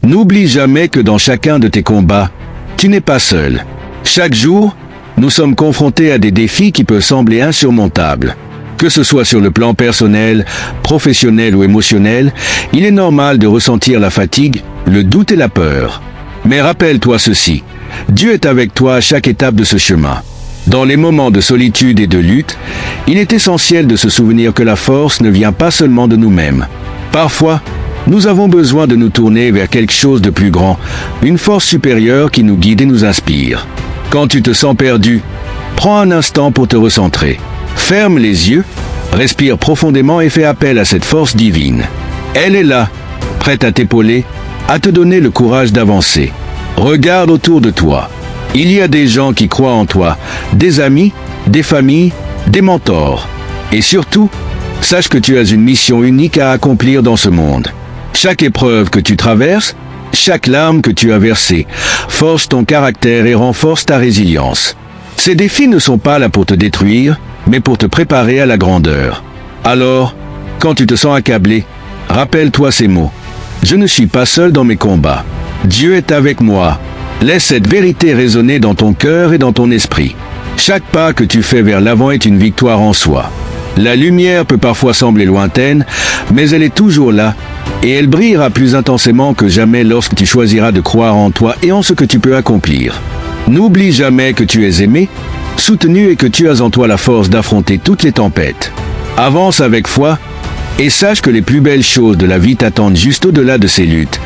N'oublie jamais que dans chacun de tes combats, tu n'es pas seul. Chaque jour, nous sommes confrontés à des défis qui peuvent sembler insurmontables. Que ce soit sur le plan personnel, professionnel ou émotionnel, il est normal de ressentir la fatigue, le doute et la peur. Mais rappelle-toi ceci, Dieu est avec toi à chaque étape de ce chemin. Dans les moments de solitude et de lutte, il est essentiel de se souvenir que la force ne vient pas seulement de nous-mêmes. Parfois, nous avons besoin de nous tourner vers quelque chose de plus grand, une force supérieure qui nous guide et nous inspire. Quand tu te sens perdu, prends un instant pour te recentrer. Ferme les yeux, respire profondément et fais appel à cette force divine. Elle est là, prête à t'épauler, à te donner le courage d'avancer. Regarde autour de toi. Il y a des gens qui croient en toi, des amis, des familles, des mentors. Et surtout, sache que tu as une mission unique à accomplir dans ce monde. Chaque épreuve que tu traverses, chaque larme que tu as versée, forge ton caractère et renforce ta résilience. Ces défis ne sont pas là pour te détruire, mais pour te préparer à la grandeur. Alors, quand tu te sens accablé, rappelle-toi ces mots. Je ne suis pas seul dans mes combats. Dieu est avec moi. Laisse cette vérité résonner dans ton cœur et dans ton esprit. Chaque pas que tu fais vers l'avant est une victoire en soi. La lumière peut parfois sembler lointaine, mais elle est toujours là, et elle brillera plus intensément que jamais lorsque tu choisiras de croire en toi et en ce que tu peux accomplir. N'oublie jamais que tu es aimé, soutenu et que tu as en toi la force d'affronter toutes les tempêtes. Avance avec foi, et sache que les plus belles choses de la vie t'attendent juste au-delà de ces luttes.